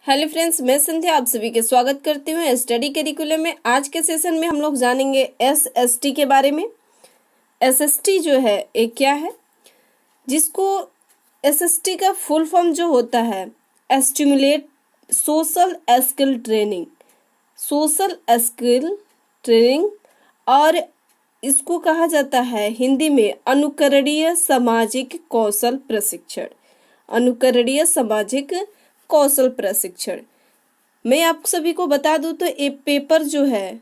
Hello friends, मैं संध्या आप सभी के स्वागत करती हूँ स्टडी करिकुलम में। आज के सेशन में हम लोग जानेंगे एसएसटी के बारे में। एसएसटी जो है एक क्या है, जिसको एसएसटी का फुल फॉर्म जो होता है एस्टिमुलेट सोशल स्किल ट्रेनिंग, और इसको कहा जाता है हिंदी में अनुकरणीय सामाजिक कौशल प्रशिक्षण। अनुकरणीय सामाजिक कौशल प्रशिक्षण। मैं आप सभी को बता दूं तो ये पेपर जो है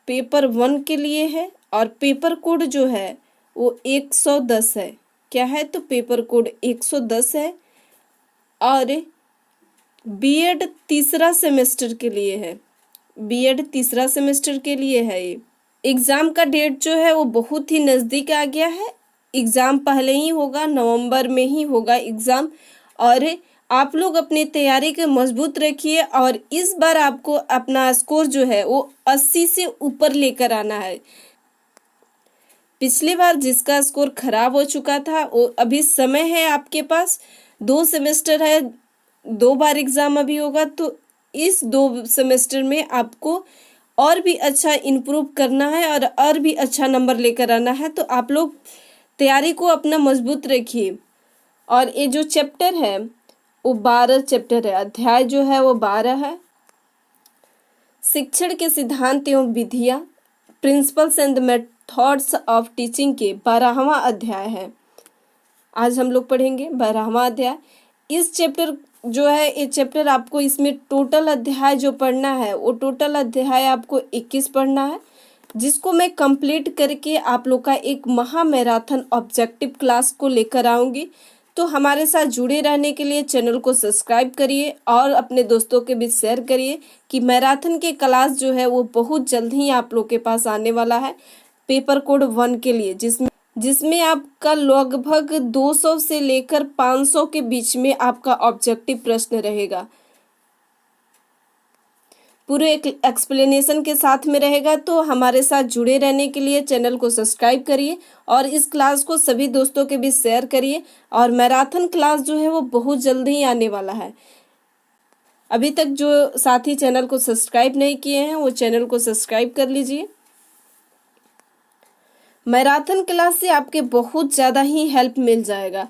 पेपर 1 के लिए है और पेपर कोड जो है वो 110 है। क्या है तो पेपर कोड 110 है और बीएड तीसरा सेमेस्टर के लिए है। बीएड तीसरा सेमेस्टर के लिए है। ये एग्ज़ाम का डेट जो है वो बहुत ही नज़दीक आ गया है। एग्ज़ाम पहले ही होगा, नवंबर में ही होगा एग्ज़ाम। और आप लोग अपनी तैयारी को मजबूत रखिए और इस बार आपको अपना स्कोर जो है वो 80 से ऊपर लेकर आना है। पिछली बार जिसका स्कोर खराब हो चुका था वो अभी समय है आपके पास, 2 सेमेस्टर है, 2 बार एग्ज़ाम अभी होगा, तो इस 2 सेमेस्टर में आपको और भी अच्छा इम्प्रूव करना है और भी अच्छा नंबर लेकर आना है। तो आप लोग तैयारी को अपना मजबूत रखिए। और ये जो चैप्टर है वो 12 चैप्टर है, अध्याय जो है वो 12 है। शिक्षण के सिद्धांत एवं विधियाँ, principles and methods of teaching के 12वां अध्याय है। आज हम लोग पढ़ेंगे 12वां अध्याय। इस चैप्टर जो है ये चैप्टर आपको इसमें टोटल अध्याय जो पढ़ना है वो टोटल अध्याय आपको 21 पढ़ना है, जिसको मैं कंप्लीट करके आप लोग का एक महा मैराथन ऑब्जेक्टिव क्लास को लेकर आऊँगी। तो हमारे साथ जुड़े रहने के लिए चैनल को सब्सक्राइब करिए और अपने दोस्तों के बीच शेयर करिए कि मैराथन के क्लास जो है वो बहुत जल्द ही आप लोग के पास आने वाला है पेपर कोड 1 के लिए, जिसमें आपका लगभग 200 से लेकर 500 के बीच में आपका ऑब्जेक्टिव प्रश्न रहेगा। पूरे एक एक्सप्लेनेशन के साथ में रहेगा। तो हमारे साथ जुड़े रहने के लिए चैनल को सब्सक्राइब करिए और इस क्लास को सभी दोस्तों के बीच शेयर करिए। और मैराथन क्लास जो है वो बहुत जल्दी ही आने वाला है। अभी तक जो साथी चैनल को सब्सक्राइब नहीं किए हैं वो चैनल को सब्सक्राइब कर लीजिए। मैराथन क्लास से आपके बहुत ज़्यादा ही हेल्प मिल जाएगा।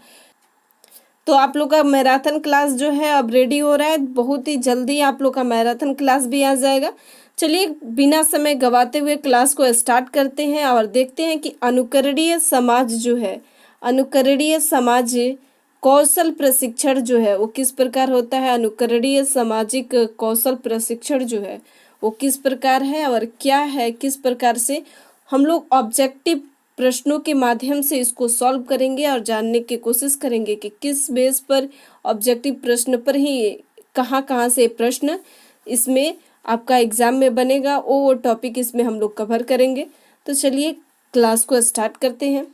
तो आप लोग का मैराथन क्लास जो है अब रेडी हो रहा है, बहुत ही जल्दी आप लोग का मैराथन क्लास भी आ जाएगा। चलिए बिना समय गवाते हुए क्लास को स्टार्ट करते हैं और देखते हैं कि अनुकरणीय समाज जो है, अनुकरणीय समाज कौशल प्रशिक्षण जो है वो किस प्रकार होता है। अनुकरणीय सामाजिक कौशल प्रशिक्षण जो है वो किस प्रकार है और क्या है, किस प्रकार से हम लोग ऑब्जेक्टिव प्रश्नों के माध्यम से इसको सॉल्व करेंगे और जानने की कोशिश करेंगे कि किस बेस पर ऑब्जेक्टिव प्रश्न पर ही कहाँ कहाँ से प्रश्न इसमें आपका एग्जाम में बनेगा, वो टॉपिक इसमें हम लोग कवर करेंगे। तो चलिए क्लास को स्टार्ट करते हैं।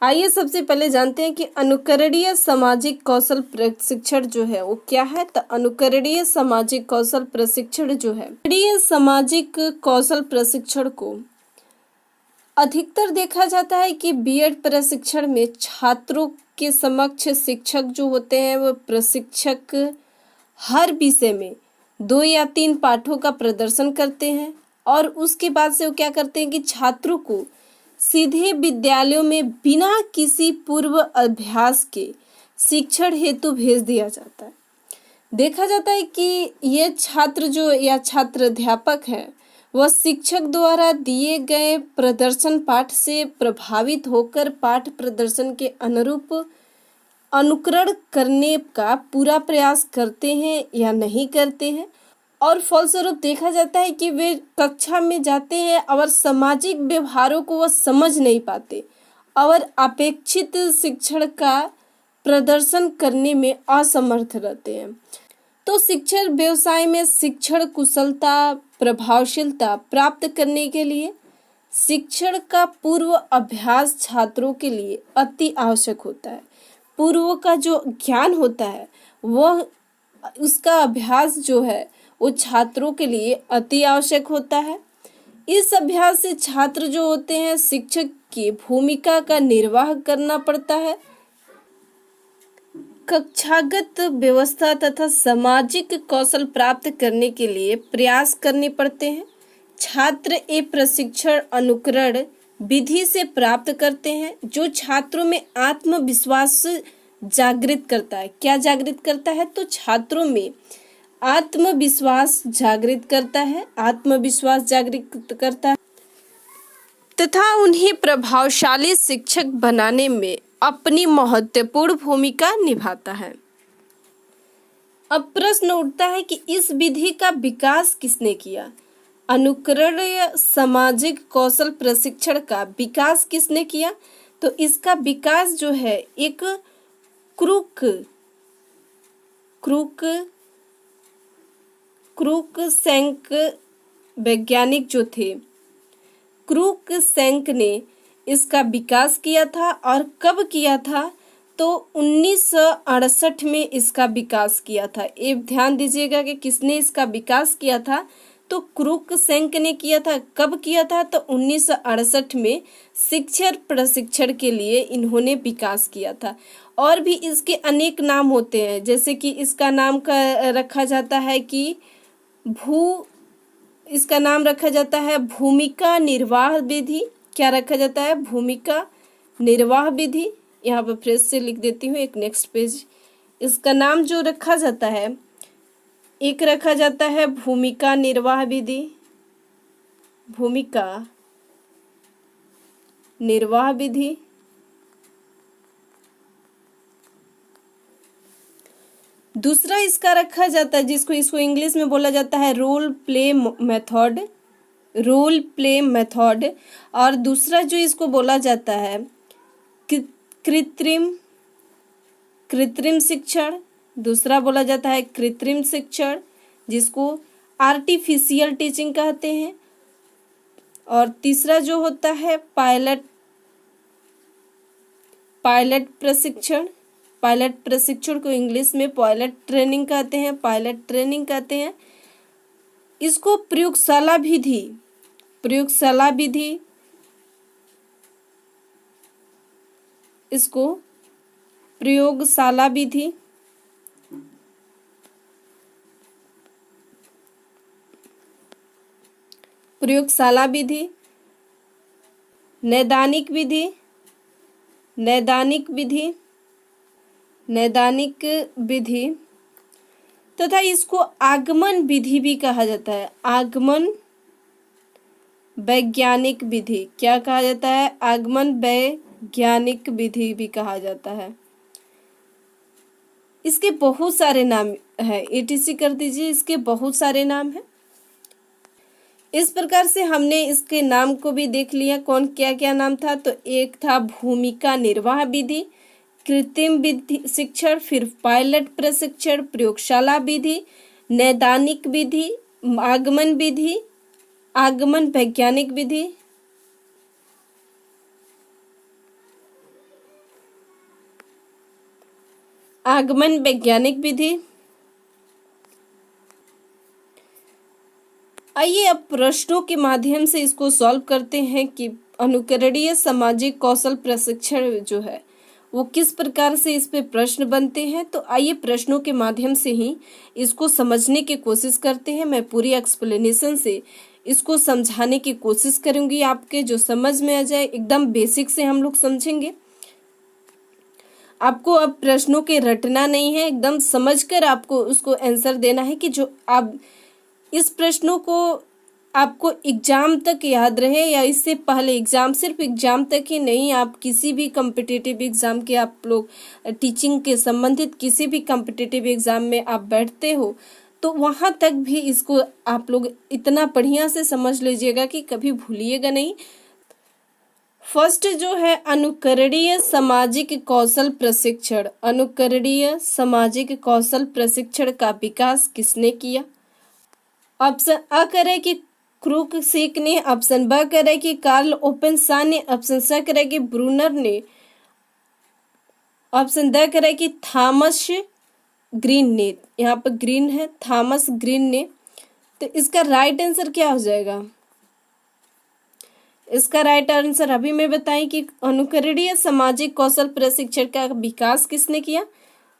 आइए सबसे पहले जानते हैं कि अनुकरणीय सामाजिक कौशल प्रशिक्षण जो है वो क्या है। तो अनुकरणीय सामाजिक कौशल प्रशिक्षण जो है, अनुकरणीय सामाजिक कौशल प्रशिक्षण को अधिकतर देखा जाता है कि बीएड प्रशिक्षण में छात्रों के समक्ष शिक्षक जो होते हैं वो प्रशिक्षक हर विषय में 2 या 3 पाठों का प्रदर्शन करते हैं और उसके बाद से वो क्या करते हैं कि छात्रों को सीधे विद्यालयों में बिना किसी पूर्व अभ्यास के शिक्षण हेतु भेज दिया जाता है। देखा जाता है कि ये छात्र जो या छात्र अध्यापक है वह शिक्षक द्वारा दिए गए प्रदर्शन पाठ से प्रभावित होकर पाठ प्रदर्शन के अनुरूप अनुकरण करने का पूरा प्रयास करते हैं या नहीं करते हैं। और फलस्वरूप देखा जाता है कि वे कक्षा में जाते हैं और सामाजिक व्यवहारों को वह समझ नहीं पाते और अपेक्षित शिक्षण का प्रदर्शन करने में असमर्थ रहते हैं। तो शिक्षण व्यवसाय में शिक्षण कुशलता प्रभावशीलता प्राप्त करने के लिए शिक्षण का पूर्व अभ्यास छात्रों के लिए अति आवश्यक होता है। पूर्व का जो ज्ञान होता है वह उसका अभ्यास जो है वो छात्रों के लिए अति आवश्यक होता है। इस अभ्यास से छात्र जो होते हैं शिक्षक की भूमिका का निर्वाह करना पड़ता है। कक्षागत व्यवस्था तथा सामाजिक कौशल प्राप्त करने के लिए प्रयास करने पड़ते हैं। छात्र ये प्रशिक्षण अनुकरण विधि से प्राप्त करते हैं जो छात्रों में आत्मविश्वास जागृत करता है। क्या जागृत करता है? तो छात्रों में आत्मविश्वास जागृत करता है, आत्मविश्वास जागृत करता है तथा उन्हें प्रभावशाली शिक्षक बनाने में अपनी महत्वपूर्ण भूमिका निभाता है। अब प्रश्न उठता है कि इस विधि का विकास किसने किया? अनुकरणीय सामाजिक कौशल प्रशिक्षण का विकास किसने किया? तो इसका विकास जो है एक क्रूकसेंक वैज्ञानिक जो थे, क्रूकसेंक ने इसका विकास किया था। और कब किया था? तो 1968 में इसका विकास किया था। ये ध्यान दीजिएगा कि किसने इसका विकास किया था, तो क्रूकसेंक ने किया था। कब किया था? तो 1968 में शिक्षक प्रशिक्षण के लिए इन्होंने विकास किया था। और भी इसके अनेक नाम होते हैं, जैसे कि इसका नाम रखा जाता है कि इसका नाम रखा जाता है भूमिका निर्वाह विधि। क्या रखा जाता है? भूमिका निर्वाह विधि। यहाँ पर फिर से लिख देती हूँ एक नेक्स्ट पेज। इसका नाम जो रखा जाता है, एक रखा जाता है भूमिका निर्वाह विधि, भूमिका निर्वाह विधि। दूसरा इसका रखा जाता है इसको इंग्लिश में बोला जाता है role play method, role play method. और दूसरा जो इसको बोला जाता है कृत्रिम शिक्षण, दूसरा बोला जाता है कृत्रिम शिक्षण, जिसको आर्टिफिशियल टीचिंग कहते हैं। और तीसरा जो होता है पायलट प्रशिक्षण। पायलट प्रशिक्षण को इंग्लिश में पायलट ट्रेनिंग कहते हैं, पायलट ट्रेनिंग कहते हैं। इसको प्रयोगशाला विधि, इसको प्रयोगशाला विधि, प्रयोगशाला विधि, नैदानिक विधि तथा इसको आगमन विधि भी कहा जाता है। आगमन वैज्ञानिक विधि। क्या कहा जाता है? आगमन वैज्ञानिक विधि भी कहा जाता है। इसके बहुत सारे नाम है, ETC कर दीजिए, इसके बहुत सारे नाम हैं। इस प्रकार से हमने इसके नाम को भी देख लिया, कौन क्या क्या नाम था। तो एक था भूमिका निर्वाह विधि, कृत्रिम विधि शिक्षण, फिर पायलट प्रशिक्षण, प्रयोगशाला विधि, नैदानिक विधि, आगमन विधि, आगमन वैज्ञानिक विधि, आगमन वैज्ञानिक विधि। आइए अब प्रश्नों के माध्यम से इसको सॉल्व करते हैं कि अनुकरणीय सामाजिक कौशल प्रशिक्षण जो है वो किस प्रकार से इस पे प्रश्न बनते हैं। तो आइए प्रश्नों के माध्यम से ही इसको समझने की कोशिश करते हैं। मैं पूरी एक्सप्लेनेशन से इसको समझाने की कोशिश करूंगी, आपके जो समझ में आ जाए। एकदम बेसिक से हम लोग समझेंगे। आपको अब प्रश्नों के रटना नहीं है, एकदम समझकर आपको उसको आंसर देना है कि जो आप इस प्रश्नों को आपको एग्जाम तक याद रहे, या इससे पहले एग्जाम, सिर्फ एग्जाम तक ही नहीं, आप किसी भी कॉम्पिटिटिव एग्जाम के, आप लोग टीचिंग के संबंधित किसी भी कॉम्पिटिटिव एग्जाम में आप बैठते हो तो वहाँ तक भी इसको आप लोग इतना बढ़िया से समझ लीजिएगा कि कभी भूलिएगा नहीं। फर्स्ट जो है अनुकरणीय सामाजिक कौशल प्रशिक्षण। अनुकरणीय सामाजिक कौशल प्रशिक्षण का विकास किसने किया? ऑप्शन अ करे कि क्रूकसेंक ने, ऑप्शन ब करे कि कार्ल ओपेनशॉ ने, ऑप्शन सी करे कि ब्रूनर ने, ऑप्शन द करे कि थॉमस ग्रीन ने। यहाँ पर ग्रीन है, थॉमस ग्रीन ने। तो इसका राइट आंसर क्या हो जाएगा? इसका राइट आंसर अभी मैं बताई कि अनुकरणीय सामाजिक कौशल प्रशिक्षण का विकास किसने किया?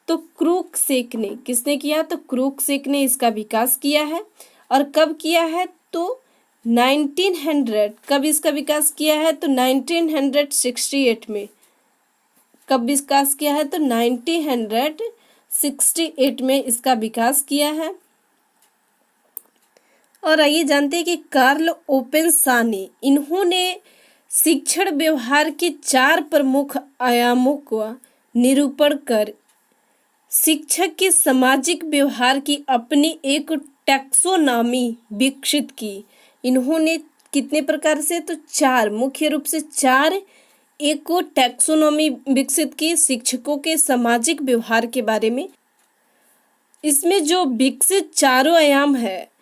तो क्रूकसेक ने, किसने किया? तो क्रूकसेक ने इसका विकास किया है। और कब किया है? तो 1900। कब इसका विकास किया है? तो 1968 में। कब विकास किया है? तो 1968 में इसका विकास किया है। और आइए जानते हैं कि कार्ल ओपेनसा ने, इन्होंने शिक्षण व्यवहार के 4 प्रमुख आयामों का निरूपण कर शिक्षक के सामाजिक व्यवहार की अपनी एक टैक्सोनॉमी विकसित की। इन्होंने कितने प्रकार से? तो 4, मुख्य रूप से 4 एक टैक्सोनॉमी विकसित की शिक्षकों के सामाजिक व्यवहार के बारे में। इसमें जो विकसित 4 आयाम है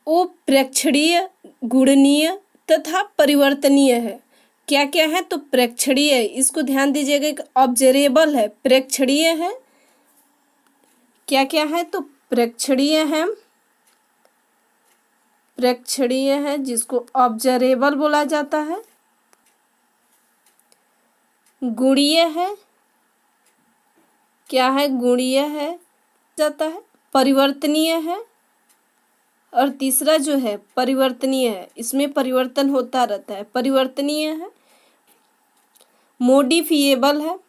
वो प्रेक्षणीय, गुणनीय तथा परिवर्तनीय है। क्या क्या है? तो प्रेक्षणीय है, इसको ध्यान दीजिएगा, एक ऑब्जर्वेबल है, प्रेक्षणीय है। क्या क्या है? तो प्रेक्षणीय है, प्रेक्षणीय है जिसको ऑब्जर्वेबल बोला जाता है। गुणीय है, क्या है? गुणीय है जाता है। परिवर्तनीय है। और तीसरा जो है परिवर्तनीय है, इसमें परिवर्तन होता रहता है, परिवर्तनीय है। मॉडिफिएबल है।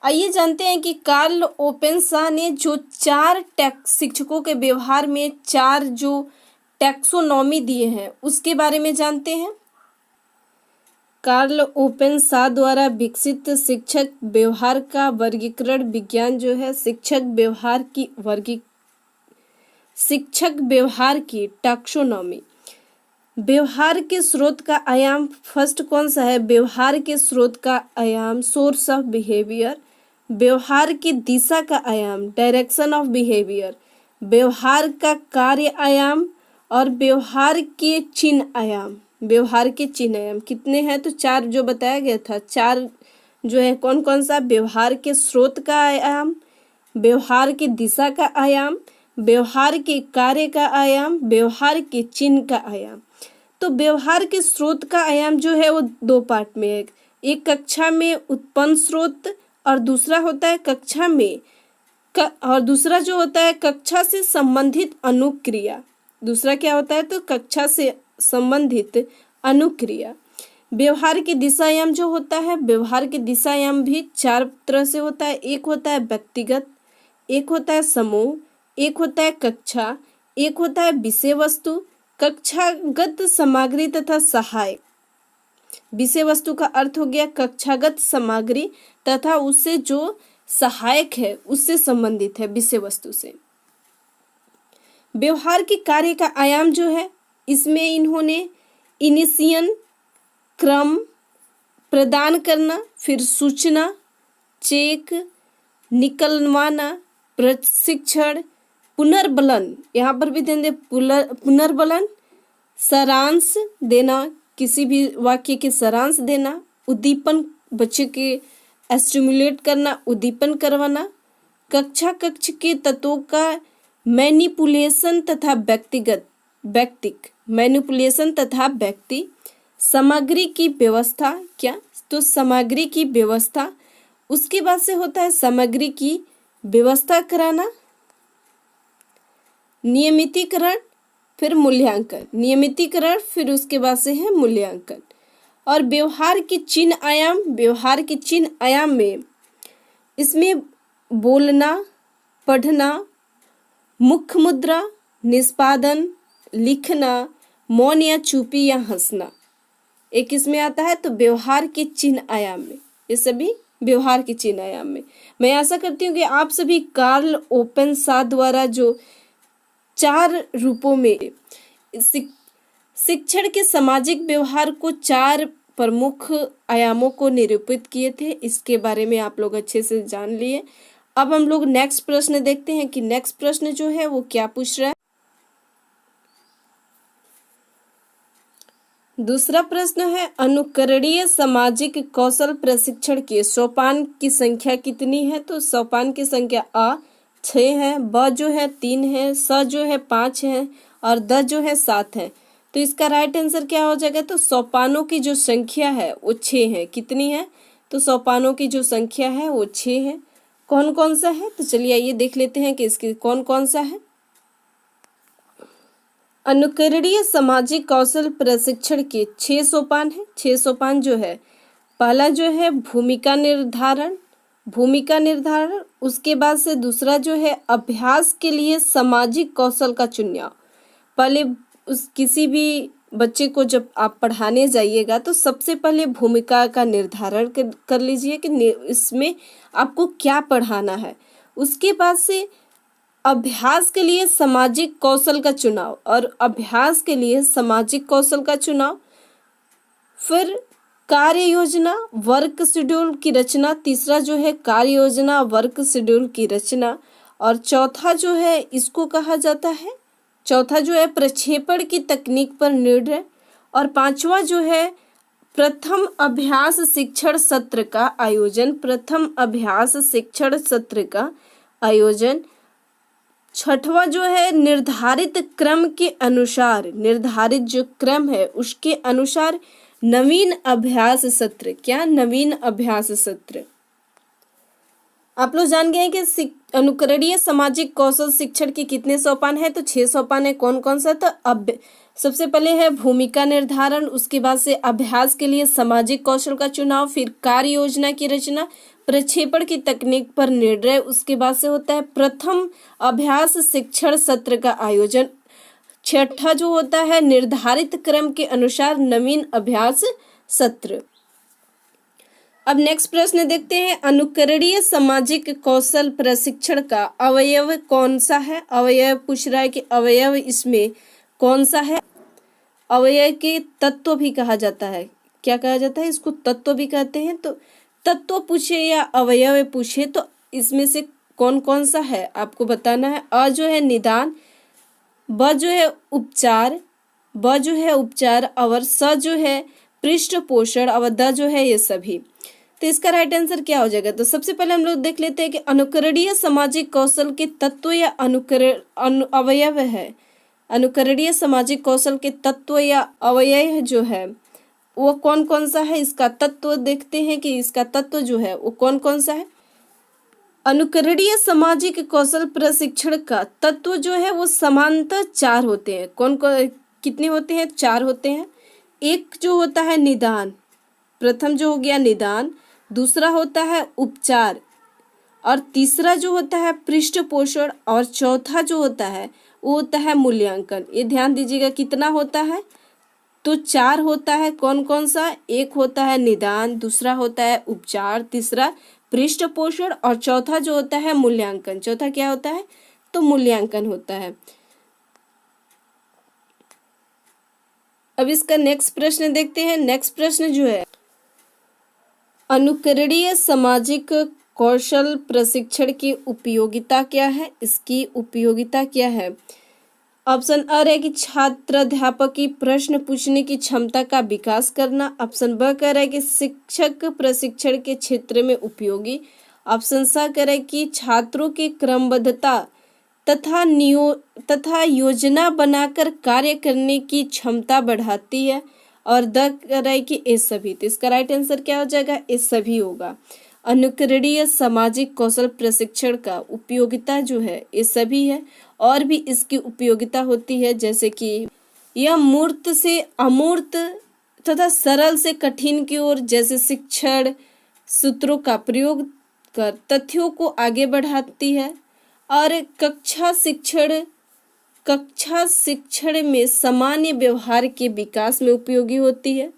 आइए जानते हैं कि कार्ल ओपेनसा ने जो 4 शिक्षकों के व्यवहार में 4 जो टैक्सोनॉमी दिए हैं उसके बारे में जानते हैं। कार्ल ओपेनसा द्वारा विकसित शिक्षक व्यवहार का वर्गीकरण विज्ञान जो है शिक्षक व्यवहार की टैक्सोनॉमी। व्यवहार के स्रोत का आयाम फर्स्ट कौन सा है? व्यवहार के स्रोत का आयाम सोर्स ऑफ बिहेवियर। व्यवहार की दिशा का आयाम डायरेक्शन ऑफ बिहेवियर। व्यवहार का कार्य आयाम और व्यवहार के चिन्ह आयाम। व्यवहार के चिन्ह आयाम कितने हैं? तो 4 जो बताया गया था, 4 जो है कौन कौन सा? व्यवहार के स्रोत का आयाम, व्यवहार की दिशा का आयाम, व्यवहार के कार्य का आयाम, व्यवहार के चिन्ह का आयाम। तो व्यवहार के स्रोत का आयाम जो है वो 2 पार्ट में है। एक कक्षा में उत्पन्न स्रोत और दूसरा होता है कक्षा में और दूसरा जो होता है कक्षा से संबंधित अनुक्रिया। दूसरा क्या होता है? तो कक्षा से संबंधित अनुक्रिया। व्यवहार की दिशायाम जो होता है, व्यवहार की दिशायाम भी 4 तरह से होता है। एक होता है व्यक्तिगत, एक होता है समूह, एक होता है कक्षा, एक होता है विषय वस्तु, कक्षागत सामग्री तथा सहायक। विषय वस्तु का अर्थ हो गया कक्षागत सामग्री तथा उससे जो सहायक है उससे संबंधित है विषय वस्तु से। व्यवहार के कार्य का आयाम जो है इसमें इन्होंने इनिशियन, क्रम, प्रदान करना, फिर सूचना, चेक, निकलवाना, प्रशिक्षण, पुनर्बलन, यहाँ पर भी ध्यान दें, पुनर्बलन, सारांश देना, किसी भी वाक्य के सारांश देना, उद्दीपन, बच्चे के स्टिमुलेट करना, उद्दीपन करवाना, कक्ष के तत्वों का मैनिपुलेशन तथा व्यक्तिक मैनिपुलेशन तथा व्यक्ति, सामग्री की व्यवस्था, क्या? तो सामग्री की व्यवस्था। उसके बाद से होता है सामग्री की व्यवस्था कराना, नियमितीकरण, फिर मूल्यांकन। नियमितीकरण फिर उसके बाद से है मूल्यांकन। और व्यवहार के चिन्ह आयाम, व्यवहार के चिन्ह आयाम में इसमें बोलना, पढ़ना, मुख्य मुद्रा, निष्पादन, लिखना, मौन या चुप्पी या हंसना एक इसमें आता है। तो व्यवहार के चिन्ह आयाम में ये सभी व्यवहार के चिन्ह आयाम में। मैं आशा करती हूँ कि आप सभी कार्ल ओपेनसा द्वारा जो 4 रूपों में शिक्षण के सामाजिक व्यवहार को 4 प्रमुख आयामों को निरूपित किए थे, इसके बारे में आप लोग अच्छे से जान लिए। अब हम लोग नेक्स्ट प्रश्न देखते हैं कि नेक्स्ट प्रश्न जो है वो क्या पूछ रहा है। दूसरा प्रश्न है, अनुकरणीय सामाजिक कौशल प्रशिक्षण के सोपान की संख्या कितनी है? तो सोपान की संख्या अ 6 है, ब जो है 3 है, स जो है 5 है और द जो है 7 है। तो इसका राइट आंसर क्या हो जाएगा? तो सोपानों की जो संख्या है वो 6 है। कितनी है? तो सोपानों की जो संख्या है वो 6 है। कौन कौन सा है? तो चलिए आइए देख लेते हैं कि इसके कौन कौन सा है। अनुकरणीय सामाजिक कौशल प्रशिक्षण के 6 सोपान है। 6 सोपान जो है, पहला जो है भूमिका निर्धारण, उसके बाद से दूसरा जो है अभ्यास के लिए सामाजिक कौशल का चुनाव। पहले उस किसी भी बच्चे को जब आप पढ़ाने जाइएगा तो सबसे पहले भूमिका का निर्धारण कर लीजिए कि इसमें आपको क्या पढ़ाना है। उसके बाद से अभ्यास के लिए सामाजिक कौशल का चुनाव, और अभ्यास के लिए सामाजिक कौशल का चुनाव, फिर कार्य योजना, वर्क शेड्यूल की रचना। तीसरा जो है कार्य योजना, वर्क शेड्यूल की रचना। और चौथा जो है इसको कहा जाता है, चौथा जो है प्रक्षेपण की तकनीक पर निर्णय। और पांचवा जो है प्रथम अभ्यास शिक्षण सत्र का आयोजन, प्रथम अभ्यास शिक्षण सत्र का आयोजन। छठवां जो है निर्धारित क्रम के अनुसार, निर्धारित जो क्रम है उसके अनुसार नवीन अभ्यास सत्र। क्या? नवीन अभ्यास सत्र। आप लोग जान गए हैं कि अनुकरणीय सामाजिक कौशल शिक्षण के कितने सोपान है? तो 6 सोपान है। कौन कौन सा? तो अब सबसे पहले है भूमिका निर्धारण, उसके बाद से अभ्यास के लिए सामाजिक कौशल का चुनाव, फिर कार्य योजना की रचना, प्रक्षेपण की तकनीक पर निर्णय, उसके बाद से होता है प्रथम अभ्यास शिक्षण सत्र का आयोजन, छठा जो होता है निर्धारित क्रम के अनुसार नवीन अभ्यास सत्र। अब नेक्स्ट प्रश्न देखते हैं, अनुकरणीय सामाजिक कौशल प्रशिक्षण का अवयव कौन सा है? अवयव पूछ रहा है कि अवयव इसमें कौन सा है? अवयव के तत्व भी कहा जाता है। क्या कहा जाता है? इसको तत्व भी कहते हैं। तो तत्व पूछे या अवयव पूछे तो इसमें से कौन कौन सा है आपको बताना है। अ जो है निदान, ब जो है उपचार, और स जो है पृष्ठ पोषण, और द जो है ये सभी। तो इसका राइट आंसर क्या हो जाएगा? तो सबसे पहले हम लोग देख लेते हैं कि अनुकरणीय सामाजिक कौशल के तत्व या अवयव है। अनुकरणीय सामाजिक कौशल के तत्व या अवयव जो है वो कौन कौन सा है। इसका तत्व देखते हैं कि इसका तत्व जो है वो कौन कौन सा है। अनुकरणीय सामाजिक कौशल प्रशिक्षण का तत्व जो है वो समानतः 4 होते हैं। कौन कौन कितने होते हैं? 4 होते हैं। एक जो होता है निदान, प्रथम जो हो गया निदान, दूसरा होता है उपचार, और तीसरा जो होता है पृष्ठ पोषण, और चौथा जो होता है वो होता है मूल्यांकन। ये ध्यान दीजिएगा कितना होता है? तो 4 होता है। कौन कौन सा? एक होता है निदान, दूसरा होता है उपचार, तीसरा पृष्ठ पोषण, और चौथा जो होता है मूल्यांकन। चौथा क्या होता है? तो मूल्यांकन होता है। अब इसका नेक्स्ट प्रश्न देखते हैं। नेक्स्ट प्रश्न जो है, अनुकरणीय सामाजिक कौशल प्रशिक्षण की उपयोगिता क्या है? इसकी उपयोगिता क्या है? ऑप्शन अ है कि छात्राध्यापक की प्रश्न पूछने की क्षमता का विकास करना। ऑप्शन ब कह रहा है कि शिक्षक प्रशिक्षण के क्षेत्र में उपयोगी। ऑप्शन स कह रहा है कि छात्रों की क्रमबद्धता तथा योजना बनाकर कार्य करने की क्षमता बढ़ाती है। और द कह रहा है कि ये सभी। तो इसका राइट आंसर क्या हो जाएगा? ये सभी होगा। अनुकरणीय सामाजिक कौशल प्रशिक्षण का उपयोगिता जो है ये सभी है। और भी इसकी उपयोगिता होती है, जैसे कि यह मूर्त से अमूर्त तथा सरल से कठिन की ओर जैसे शिक्षण सूत्रों का प्रयोग कर तथ्यों को आगे बढ़ाती है। और कक्षा शिक्षण में सामान्य व्यवहार के विकास में उपयोगी होती है।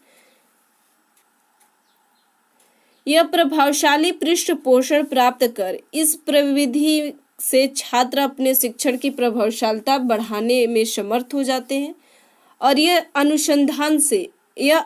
यह प्रभावशाली पृष्ठ पोषण प्राप्त कर इस प्रविधि से छात्र अपने शिक्षण की प्रभावशीलता बढ़ाने में समर्थ हो जाते हैं। और यह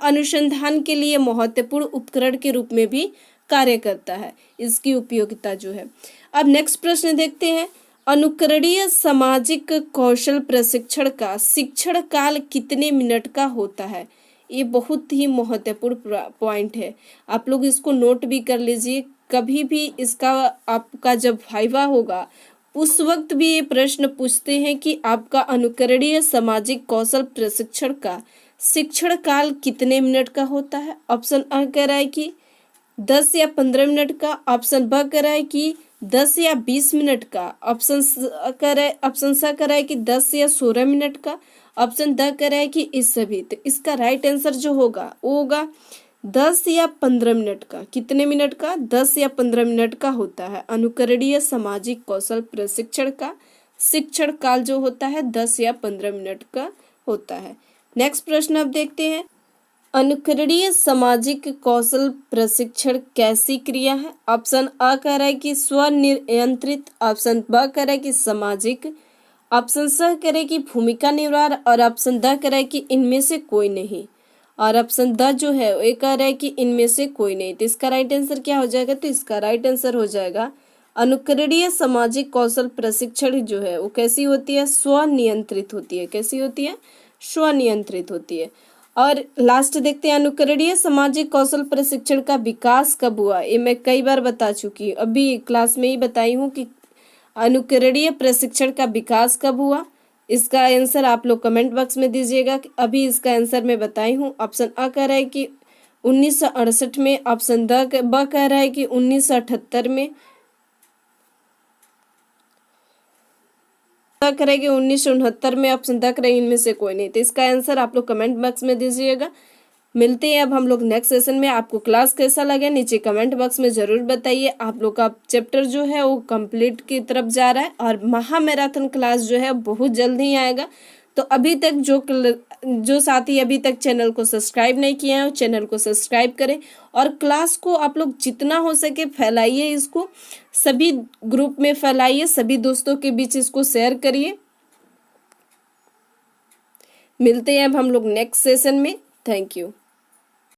अनुसंधान के लिए महत्वपूर्ण उपकरण के रूप में भी कार्य करता है। इसकी उपयोगिता जो है। अब नेक्स्ट प्रश्न देखते हैं, अनुकरणीय सामाजिक कौशल प्रशिक्षण का शिक्षण काल कितने मिनट का होता है? ये बहुत ही महत्वपूर्ण पॉइंट है। आप लोग इसको नोट भी कर लीजिए। कभी भी इसका आपका जब वाइवा होगा उस वक्त भी ये प्रश्न पूछते हैं कि आपका अनुकरणीय सामाजिक कौशल प्रशिक्षण का शिक्षण काल कितने मिनट का होता है। ऑप्शन अ कह रहा है कि 10 या 15 मिनट का। ऑप्शन ब कह रहा है कि 10 या 20 मिनट का। ऑप्शन स कह रहा है कि 10 या 16 मिनट का। ऑप्शन द कह रहा है कि इस सभी। तो इसका राइट आंसर जो होगा वो होगा 10 या 15 मिनट का। कितने मिनट का? 10 या 15 मिनट का होता है अनुकरणीय सामाजिक कौशल प्रशिक्षण का शिक्षण काल जो होता है 10 या 15 मिनट का होता है। नेक्स्ट प्रश्न अब देखते हैं, अनुकरणीय सामाजिक कौशल प्रशिक्षण कैसी क्रिया है? ऑप्शन अ कह रहा है कि स्वनियंत्रित। ऑप्शन ब कह रहा है कि सामाजिक। ऑप्शन स कह रहा है कि भूमिका निर्वाह और ऑप्शन द कह रहा है कि इनमें से कोई नहीं। और ऑप्शन द जो है वो कह रहा है कि इनमें से कोई नहीं। तो इसका राइट आंसर क्या हो जाएगा? तो इसका राइट आंसर हो जाएगा अनुकरणीय सामाजिक कौशल प्रशिक्षण जो है वो कैसी होती है? स्वनियंत्रित होती है। कैसी होती है? स्वनियंत्रित होती है। और लास्ट देखते हैं, अनुकरणीय सामाजिक कौशल प्रशिक्षण का विकास कब हुआ? ये मैं कई बार बता चुकी हूँ, अभी क्लास में ही बताई हूँ कि अनुकरणीय प्रशिक्षण का विकास कब हुआ। इसका आंसर आप लोग कमेंट बॉक्स में दीजिएगा। अभी इसका आंसर मैं बताई हूँ। ऑप्शन अ कह रहा है कि 1968 में। ऑप्शन ब कह रहा है कि 1978 में। करेंगे 1969 में। ऑप्शन द करेंगे इनमें से कोई नहीं। तो इसका आंसर आप लोग कमेंट बॉक्स में दीजिएगा। मिलते हैं अब हम लोग नेक्स्ट सेशन में। आपको क्लास कैसा लगे नीचे कमेंट बॉक्स में जरूर बताइए। आप लोग का चैप्टर जो है वो कंप्लीट की तरफ जा रहा है और महा मैराथन क्लास जो है बहुत जल्द ही आएगा। तो अभी तक जो साथी अभी तक चैनल को सब्सक्राइब नहीं किए हैं चैनल को सब्सक्राइब करें और क्लास को आप लोग जितना हो सके फैलाइए। इसको सभी ग्रुप में फैलाइए, सभी दोस्तों के बीच इसको शेयर करिए। मिलते हैं अब हम लोग नेक्स्ट सेशन में। Thank you.